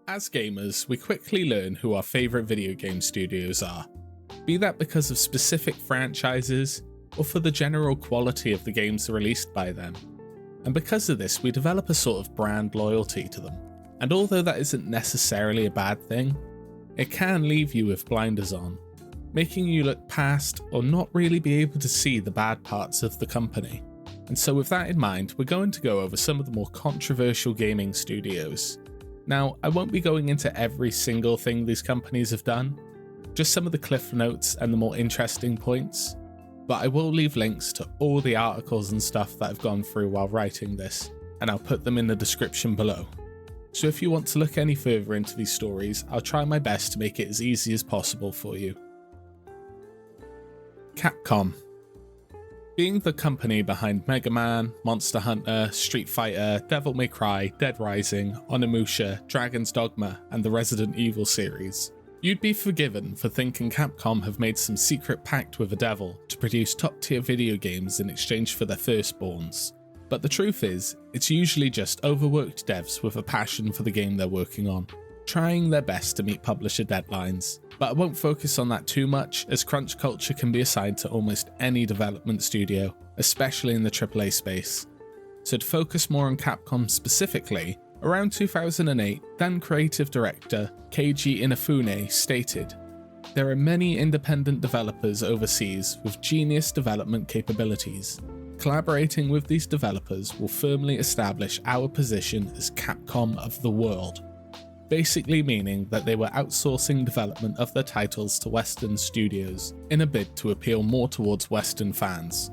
As gamers, we quickly learn who our favourite video game studios are, be that because of specific franchises or for the general quality of the games released by them. And because of this, we develop a sort of brand loyalty to them. And although that isn't necessarily a bad thing, it can leave you with blinders on, making you look past or not really be able to see the bad parts of the company. And so with that in mind, we're going to go over some of the more controversial gaming studios. Now, I won't be going into every single thing these companies have done, just some of the cliff notes and the more interesting points, but I will leave links to all the articles and stuff that I've gone through while writing this, and I'll put them in the description below. So if you want to look any further into these stories, I'll try my best to make it as easy as possible for you. Capcom. Being the company behind Mega Man, Monster Hunter, Street Fighter, Devil May Cry, Dead Rising, Onimusha, Dragon's Dogma, and the Resident Evil series, you'd be forgiven for thinking Capcom have made some secret pact with the devil to produce top-tier video games in exchange for their firstborns. But the truth is, it's usually just overworked devs with a passion for the game they're working on, trying their best to meet publisher deadlines. But I won't focus on that too much, as crunch culture can be assigned to almost any development studio, especially in the AAA space. So to focus more on Capcom specifically, around 2008, then creative director Keiji Inafune stated, "There are many independent developers overseas with genius development capabilities. Collaborating with these developers will firmly establish our position as Capcom of the world." Basically meaning that they were outsourcing development of their titles to Western studios in a bid to appeal more towards Western fans.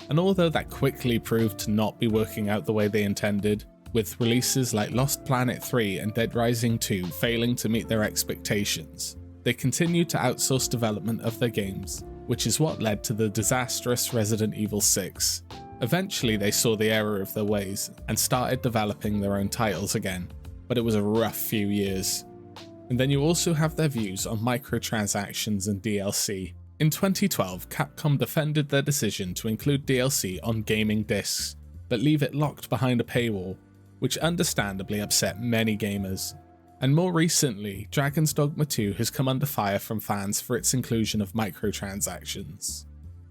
And although that quickly proved to not be working out the way they intended, with releases like Lost Planet 3 and Dead Rising 2 failing to meet their expectations, they continued to outsource development of their games, which is what led to the disastrous Resident Evil 6. Eventually they saw the error of their ways and started developing their own titles again, but it was a rough few years. And then you also have their views on microtransactions and DLC. In 2012, Capcom defended their decision to include DLC on gaming discs, but leave it locked behind a paywall, which understandably upset many gamers. And more recently, Dragon's Dogma 2 has come under fire from fans for its inclusion of microtransactions.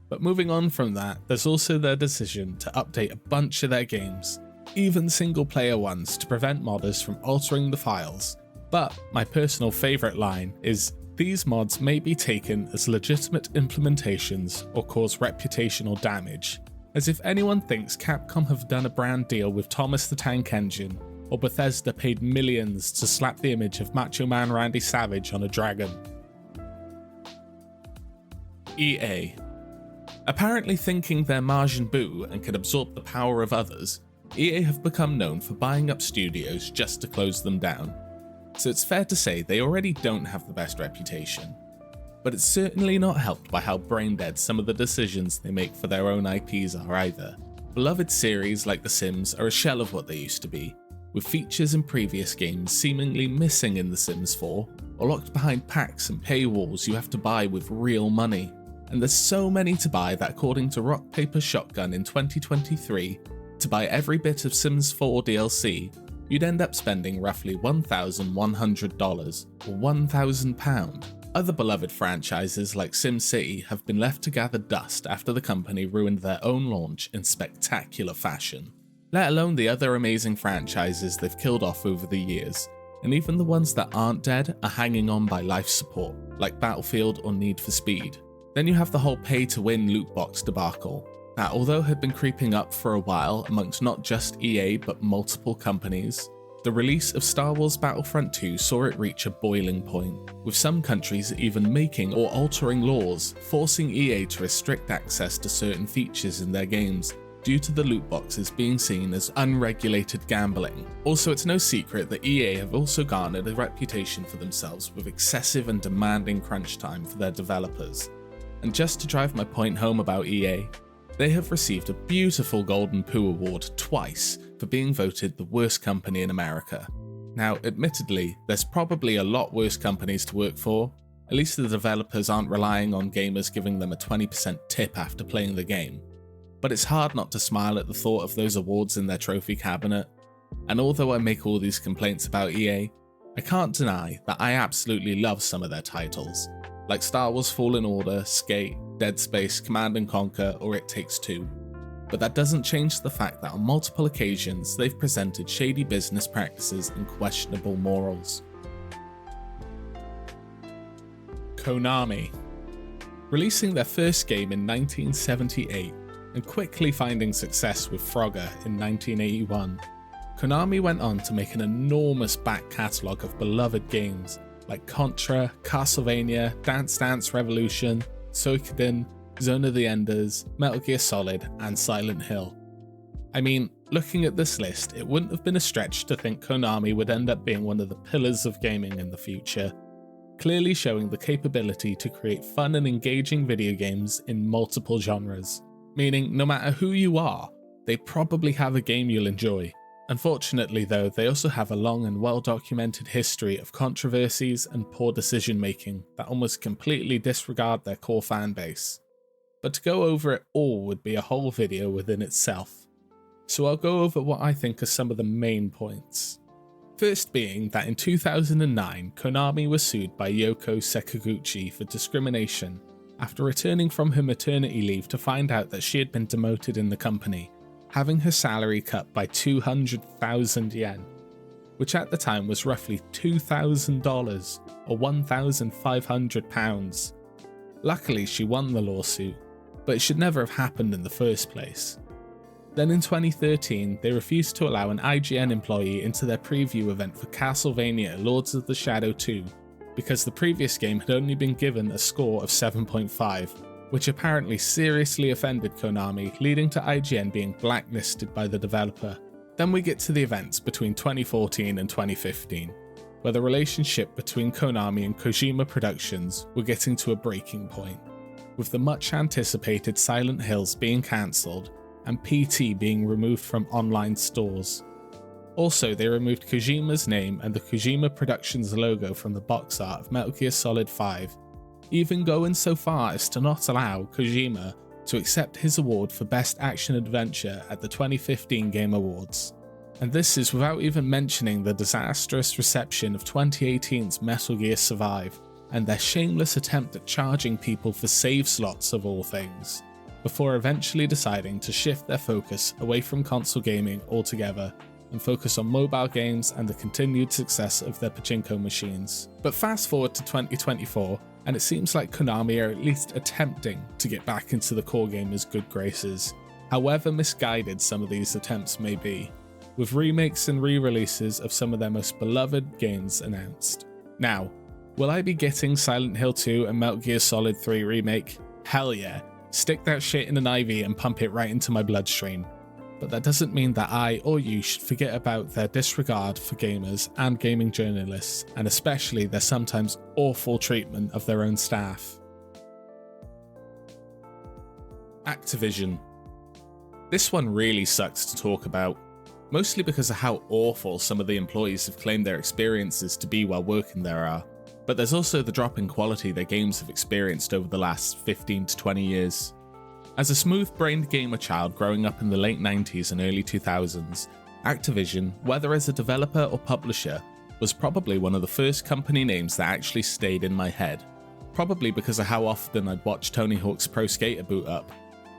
But moving on from that, there's also their decision to update a bunch of their games, even single-player ones, to prevent modders from altering the files. But my personal favourite line is, "These mods may be taken as legitimate implementations or cause reputational damage," as if anyone thinks Capcom have done a brand deal with Thomas the Tank Engine, or Bethesda paid millions to slap the image of Macho Man Randy Savage on a dragon. EA. Apparently thinking they're Majin Buu and can absorb the power of others, EA have become known for buying up studios just to close them down, so it's fair to say they already don't have the best reputation. But it's certainly not helped by how brain-dead some of the decisions they make for their own IPs are either. Beloved series like The Sims are a shell of what they used to be, with features in previous games seemingly missing in The Sims 4, or locked behind packs and paywalls you have to buy with real money. And there's so many to buy that according to Rock Paper Shotgun in 2023, to buy every bit of Sims 4 DLC, you'd end up spending roughly $1,100 or £1,000. Other beloved franchises like SimCity have been left to gather dust after the company ruined their own launch in spectacular fashion. Let alone the other amazing franchises they've killed off over the years, and even the ones that aren't dead are hanging on by life support, like Battlefield or Need for Speed. Then you have the whole pay-to-win loot box debacle, that although had been creeping up for a while amongst not just EA but multiple companies, the release of Star Wars Battlefront 2 saw it reach a boiling point, with some countries even making or altering laws forcing EA to restrict access to certain features in their games due to the loot boxes being seen as unregulated gambling. Also, it's no secret that EA have also garnered a reputation for themselves with excessive and demanding crunch time for their developers. And just to drive my point home about EA, they have received a beautiful Golden Poo Award twice for being voted the worst company in America. Now, admittedly, there's probably a lot worse companies to work for. At least the developers aren't relying on gamers giving them a 20% tip after playing the game. But it's hard not to smile at the thought of those awards in their trophy cabinet. And although I make all these complaints about EA, I can't deny that I absolutely love some of their titles, like Star Wars Fallen Order, Skate, Dead Space, Command & Conquer, or It Takes Two. But that doesn't change the fact that on multiple occasions they've presented shady business practices and questionable morals. Konami. Releasing their first game in 1978 and quickly finding success with Frogger in 1981, Konami went on to make an enormous back catalogue of beloved games like Contra, Castlevania, Dance Dance Revolution, Suikoden, Zone of the Enders, Metal Gear Solid, and Silent Hill. I mean, looking at this list, it wouldn't have been a stretch to think Konami would end up being one of the pillars of gaming in the future, clearly showing the capability to create fun and engaging video games in multiple genres, meaning no matter who you are, they probably have a game you'll enjoy. Unfortunately though, they also have a long and well-documented history of controversies and poor decision-making that almost completely disregard their core fan base. But to go over it all would be a whole video within itself, so I'll go over what I think are some of the main points. First being that in 2009, Konami was sued by Yoko Sekiguchi for discrimination after returning from her maternity leave to find out that she had been demoted in the company, having her salary cut by 200,000 yen, which at the time was roughly $2,000 or £1,500. Luckily, she won the lawsuit, but it should never have happened in the first place. Then in 2013, they refused to allow an IGN employee into their preview event for Castlevania Lords of the Shadow 2 because the previous game had only been given a score of 7.5, which apparently seriously offended Konami, leading to IGN being blacklisted by the developer. Then we get to the events between 2014 and 2015, where the relationship between Konami and Kojima Productions were getting to a breaking point, with the much anticipated Silent Hills being cancelled and PT being removed from online stores. Also, they removed Kojima's name and the Kojima Productions logo from the box art of Metal Gear Solid 5, even going so far as to not allow Kojima to accept his award for Best Action Adventure at the 2015 Game Awards. And this is without even mentioning the disastrous reception of 2018's Metal Gear Survive, and their shameless attempt at charging people for save slots of all things, before eventually deciding to shift their focus away from console gaming altogether and focus on mobile games and the continued success of their pachinko machines. But fast forward to 2024, and it seems like Konami are at least attempting to get back into the core gamers' good graces, however misguided some of these attempts may be, with remakes and re-releases of some of their most beloved games announced. Now, will I be getting Silent Hill 2 and Metal Gear Solid 3 Remake? Hell yeah, stick that shit in an IV and pump it right into my bloodstream. But that doesn't mean that I or you should forget about their disregard for gamers and gaming journalists, and especially their sometimes awful treatment of their own staff. Activision. This one really sucks to talk about, mostly because of how awful some of the employees have claimed their experiences to be while working there are, but there's also the drop in quality their games have experienced over the last 15 to 20 years. As a smooth-brained gamer child growing up in the late 90s and early 2000s, Activision, whether as a developer or publisher, was probably one of the first company names that actually stayed in my head, probably because of how often I'd watch Tony Hawk's Pro Skater boot up.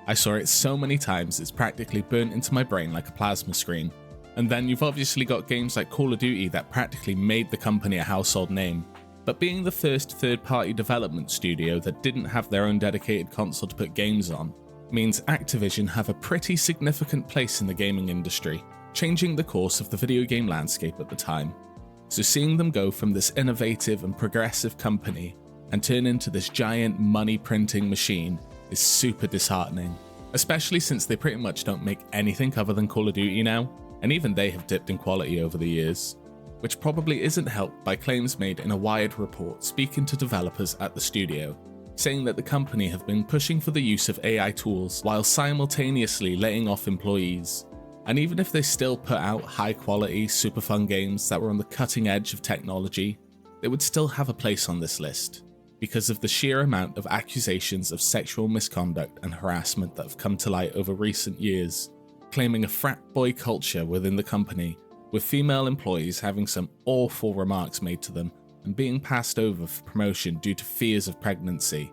I saw it so many times it's practically burnt into my brain like a plasma screen. And then you've obviously got games like Call of Duty that practically made the company a household name. But being the first third-party development studio that didn't have their own dedicated console to put games on, means Activision have a pretty significant place in the gaming industry, changing the course of the video game landscape at the time. So seeing them go from this innovative and progressive company and turn into this giant money-printing machine is super disheartening, especially since they pretty much don't make anything other than Call of Duty now, and even they have dipped in quality over the years, which probably isn't helped by claims made in a Wired report speaking to developers at the studio, saying that the company have been pushing for the use of AI tools while simultaneously laying off employees. And even if they still put out high quality, super fun games that were on the cutting edge of technology, they would still have a place on this list, because of the sheer amount of accusations of sexual misconduct and harassment that have come to light over recent years, claiming a frat boy culture within the company, with female employees having some awful remarks made to them and being passed over for promotion due to fears of pregnancy,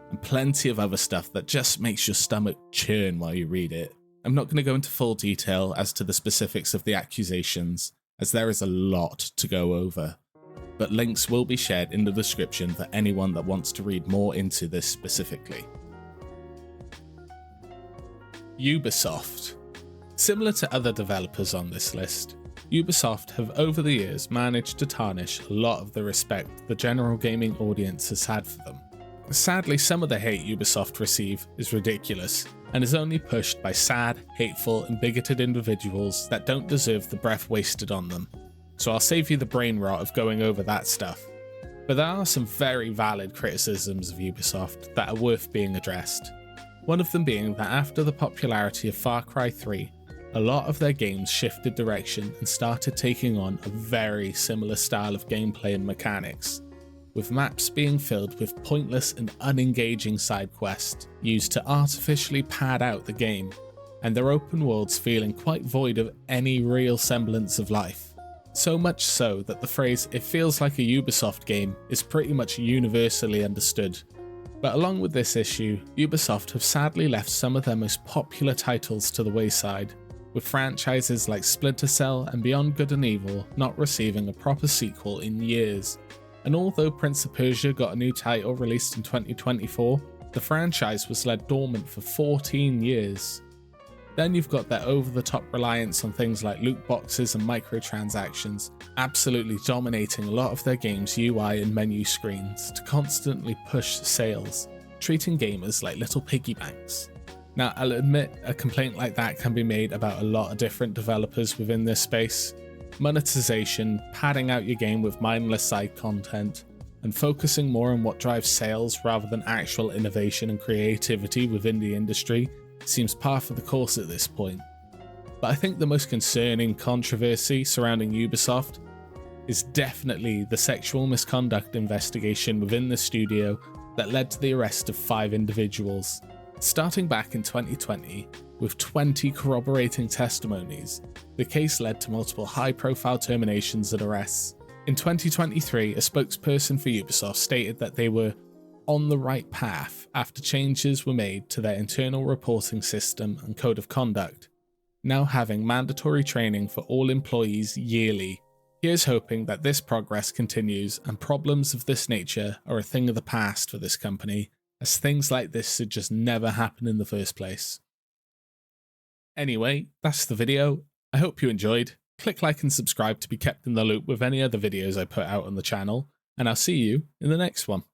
and plenty of other stuff that just makes your stomach churn while you read it. I'm not going to go into full detail as to the specifics of the accusations, as there is a lot to go over, but links will be shared in the description for anyone that wants to read more into this specifically. Ubisoft. Similar to other developers on this list, Ubisoft have over the years managed to tarnish a lot of the respect the general gaming audience has had for them. Sadly, some of the hate Ubisoft receive is ridiculous and is only pushed by sad, hateful and bigoted individuals that don't deserve the breath wasted on them, so I'll save you the brain rot of going over that stuff. But there are some very valid criticisms of Ubisoft that are worth being addressed. One of them being that after the popularity of Far Cry 3, a lot of their games shifted direction and started taking on a very similar style of gameplay and mechanics, with maps being filled with pointless and unengaging side quests used to artificially pad out the game, and their open worlds feeling quite void of any real semblance of life. So much so that the phrase "it feels like a Ubisoft game" is pretty much universally understood. But along with this issue, Ubisoft have sadly left some of their most popular titles to the wayside, with franchises like Splinter Cell and Beyond Good and Evil not receiving a proper sequel in years. And although Prince of Persia got a new title released in 2024, the franchise was left dormant for 14 years. Then you've got their over-the-top reliance on things like loot boxes and microtransactions, absolutely dominating a lot of their games' UI and menu screens to constantly push sales, treating gamers like little piggy banks. Now, I'll admit a complaint like that can be made about a lot of different developers within this space. Monetization, padding out your game with mindless side content, and focusing more on what drives sales rather than actual innovation and creativity within the industry seems par for the course at this point. But I think the most concerning controversy surrounding Ubisoft is definitely the sexual misconduct investigation within the studio that led to the arrest of 5 individuals. Starting back in 2020, with 20 corroborating testimonies, the case led to multiple high-profile terminations and arrests. In 2023, a spokesperson for Ubisoft stated that they were on the right path after changes were made to their internal reporting system and code of conduct, now having mandatory training for all employees yearly. Here's hoping that this progress continues and problems of this nature are a thing of the past for this company, as things like this should just never happen in the first place. Anyway, that's the video. I hope you enjoyed. Click like and subscribe to be kept in the loop with any other videos I put out on the channel, and I'll see you in the next one.